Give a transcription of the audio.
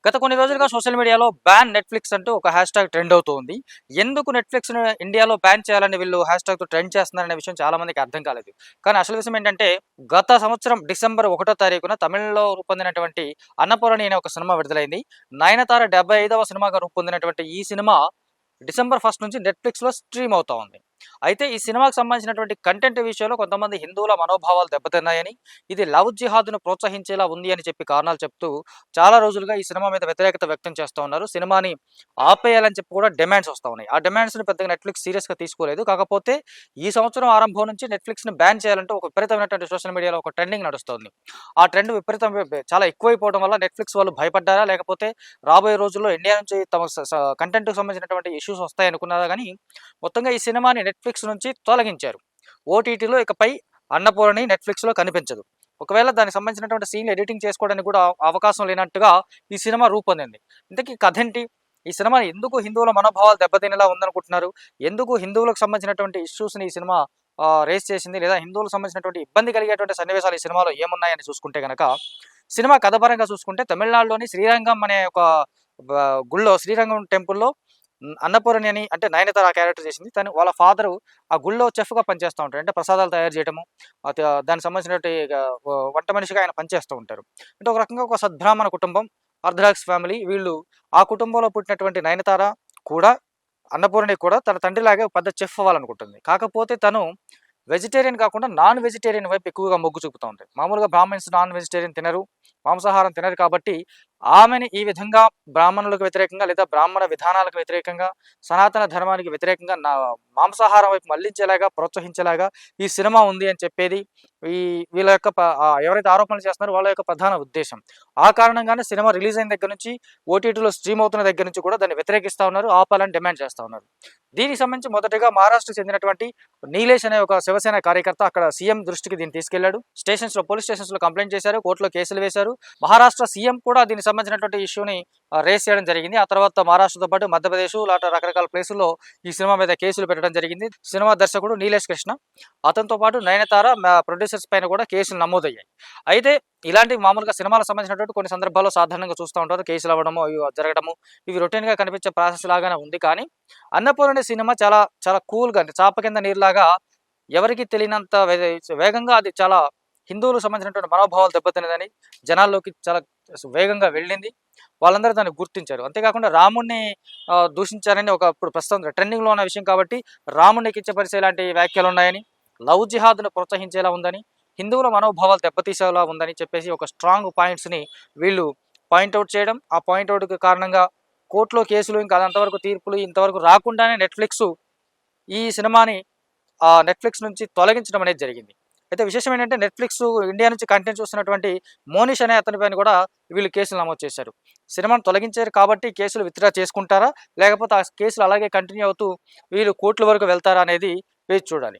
గత కొన్ని రోజులుగా సోషల్ మీడియాలో బ్యాన్ నెట్‌ఫ్లిక్స్ అంటూ ఒక హ్యాష్‌ట్యాగ్ ట్రెండ్ అవుతోంది. ఎందుకు నెట్‌ఫ్లిక్స్‌ని ఇండియాలో బ్యాన్ చేయాలని వీళ్ళు హ్యాష్‌ట్యాగ్‌తో ట్రెండ్ చేస్తున్నారనే విషయం చాలా మందికి అర్థం కాలేదు. కానీ అసలు విషయం ఏంటంటే, గత సంవత్సరం డిసెంబర్ 1 తారీఖున తమిళ్‌లో రూపొందినటువంటి 'అన్నపూర్ణి' అనే ఒక సినిమా విడుదలైంది. నయనతార 75వ సినిమాగా రూపొందినటువంటి ఈ సినిమా డిసెంబర్ 1 నుంచి నెట్‌ఫ్లిక్స్‌లో స్ట్రీమ్ అవుతా ఉంది. అయితే ఈ సినిమాకి సంబంధించినటువంటి కంటెంట్ విషయంలో కొంతమంది హిందువుల మనోభావాలు దెబ్బతిన్నాయని, ఇది లవ్ జిహాద్‌ను ప్రోత్సహించేలా ఉంది అని చెప్పి కారణాలు చెప్తూ చాలా రోజులుగా ఈ సినిమా మీద వ్యతిరేకత వ్యక్తం చేస్తా ఉన్నారు. సినిమాని ఆపేయాలని చెప్పి కూడా డిమాండ్స్ వస్తా ఉన్నాయి. ఆ డిమాండ్స్‌ని పెద్దగా నెట్‌ఫ్లిక్స్ సీరియస్‌గా తీసుకోలేదు. కాకపోతే ఈ సంవత్సరం ఆరంభం నుంచి నెట్‌ఫ్లిక్స్‌ని బ్యాన్ చేయాలంటూ ఒక విపరీతమైనటువంటి సోషల్ మీడియాలో ఒక ట్రెండింగ్ నడుస్తోంది. ఆ ట్రెండ్ విపరీతం చాలా ఎక్కువైపోవడం వల్ల నెట్‌ఫ్లిక్స్ వాళ్ళు భయపడ్డారా? లేకపోతే రాబోయే రోజుల్లో ఇండియా నుంచి తమ కంటెంట్‌కి సంబంధించినటువంటి ఇష్యూస్ వస్తాయనుకున్నారా గానీ, మొత్తంగా ఈ సినిమాని నెట్‌ఫ్లిక్స్ నుంచి తొలగించారు. ఓటీటీలో ఇకపై 'అన్నపూర్ణి' నెట్‌ఫ్లిక్స్‌లో కనిపించదు. ఒకవేళ దానికి సంబంధించినటువంటి సీన్‌లు ఎడిటింగ్ చేసుకోవడానికి కూడా అవకాశం లేనట్టుగా ఈ సినిమా రూపొందింది. ఇంతకీ కథేంటి? ఈ సినిమా ఎందుకు హిందువుల మనోభావాలు దెబ్బతినేలా ఉందనుకుంటున్నారు? ఎందుకు హిందువులకు సంబంధించినటువంటి ఇష్యూస్‌ని ఈ సినిమా రైజ్ చేసింది? లేదా హిందువులకు సంబంధించినటువంటి ఇబ్బంది కలిగేటువంటి సన్నివేశాలు ఈ సినిమాలో ఏమున్నాయని చూసుకుంటే గనక, సినిమా కథ పరంగా చూసుకుంటే తమిళనాడులోని శ్రీరంగం అనే ఒక బ గుడిలో శ్రీరంగం టెంపుల్‌లో అన్నపూర్ణి అని అంటే నయనతార ఆ క్యారెక్టర్ చేసింది. తను వాళ్ళ ఫాదరు ఆ గుడిలో చెఫ్‌గా పనిచేస్తా ఉంటారు. అంటే ప్రసాదాలు తయారు చేయటము, దానికి సంబంధించినటువంటి వంట మనిషిగా ఆయన పనిచేస్తూ ఉంటారు. అంటే ఒక రకంగా ఒక సద్బ్రాహ్మణ కుటుంబం, ఆర్థడాక్స్ ఫ్యామిలీ వీళ్ళు. ఆ కుటుంబంలో పుట్టినటువంటి నయనతార కూడా అన్నపూర్ణి కూడా తన తండ్రిలాగే ఒక పెద్ద చెఫ్ అవ్వాలనుకుంటుంది. కాకపోతే తను వెజిటేరియన్ కాకుండా నాన్ వెజిటేరియన్ వైపు ఎక్కువగా మొగ్గు చూపుతా ఉంటాయి. మామూలుగా బ్రాహ్మిన్స్ నాన్ వెజిటేరియన్ తినరు, మాంసాహారం తినరు కాబట్టి ఆమెని ఈ విధంగా బ్రాహ్మణులకు వ్యతిరేకంగా లేదా బ్రాహ్మణ విధానాలకు వ్యతిరేకంగా, సనాతన ధర్మానికి వ్యతిరేకంగా మాంసాహారం వైపు మళ్లించేలాగా, ప్రోత్సహించేలాగా ఈ సినిమా ఉంది అని చెప్పేది ఈ వీళ్ళ యొక్క ఎవరైతే ఆరోపణలు చేస్తున్నారో వాళ్ళ యొక్క ప్రధాన ఉద్దేశం. ఆ కారణంగానే సినిమా రిలీజ్ అయిన దగ్గర నుంచి, ఓటీటీలో స్ట్రీమ్ అవుతున్న దగ్గర నుంచి కూడా దాన్ని వ్యతిరేకిస్తా ఉన్నారు, ఆపాలని డిమాండ్ చేస్తా ఉన్నారు. దీనికి సంబంధించి మొదటగా మహారాష్ట్రకు చెందినటువంటి నీలేష్ అనే ఒక శివసేన కార్యకర్త అక్కడ సీఎం దృష్టికి దీన్ని తీసుకెళ్లాడు. పోలీస్ స్టేషన్స్‌లో కంప్లెయింట్ చేశారు, కోర్టులో కేసులు వేశారు. మహారాష్ట్ర సీఎం కూడా దీనికి సంబంధించినటువంటి ఇష్యూని రేస్ చేయడం జరిగింది. ఆ తర్వాత మహారాష్ట్రతో పాటు మధ్యప్రదేశ్ లాంటి రకరకాల ప్లేసుల్లో ఈ సినిమా మీద కేసులు పెట్టడం జరిగింది. సినిమా దర్శకుడు నీలేష్ కృష్ణ, అతనితో పాటు నయనతార ప్రొడ్యూసర్స్ పైన కూడా కేసులు నమోదయ్యాయి. అయితే ఇలాంటి మామూలుగా సినిమాలకు సంబంధించినటువంటి కొన్ని సందర్భాల్లో సాధారణంగా చూస్తూ ఉంటారు. కేసులు అవ్వడము, ఇవి జరగడము, ఇవి రొటీన్‌గా కనిపించే ప్రాసెస్ లాగానే ఉంది. కానీ 'అన్నపూర్ణి' సినిమా చాలా చాలా కూల్‌గా అంటే చాప కింద నీరులాగా ఎవరికీ తెలియనంత వేగంగా అది చాలా హిందువులకు సంబంధించినటువంటి మనోభావాలు దెబ్బతిన్నదని, జనాల్లోకి చాలా వేగంగా వెళ్ళింది. వాళ్ళందరూ దాన్ని గుర్తించారు. అంతేకాకుండా రాముడిని దూషించారని ఇప్పుడు ప్రస్తుతం ట్రెండింగ్‌లో ఉన్న విషయం కాబట్టి, రాముడిని కించపరిచే ఇలాంటి వ్యాఖ్యలున్నాయని, లవ్ జిహాద్‌ను ప్రోత్సహించేలా ఉందని, హిందువుల మనోభావాలు దెబ్బతీసేలా ఉందని చెప్పేసి ఒక స్ట్రాంగ్ పాయింట్స్‌ని వీళ్ళు పాయింట్ ఔట్ చేయడం, ఆ పాయింట్ ఔట్‌కి కారణంగా కోర్టులో కేసులు ఇంకా అంతవరకు తీర్పులు ఇంతవరకు రాకుండానే నెట్‌ఫ్లిక్స్ ఈ సినిమాని నెట్‌ఫ్లిక్స్ నుంచి తొలగించడం అనేది జరిగింది. అయితే విశేషం ఏంటంటే నెట్‌ఫ్లిక్స్ ఇండియా నుంచి కంటెంట్ చూస్తున్నటువంటి మోనిష్ అనే అతని పైన కూడా వీళ్ళు కేసులు నమోదు చేశారు. సినిమాను తొలగించారు కాబట్టి కేసులు విత్‌డ్రా చేసుకుంటారా? లేకపోతే ఆ కేసులు అలాగే కంటిన్యూ అవుతూ వీళ్ళు కోర్టుల వరకు వెళ్తారా అనేది వేచి చూడాలి.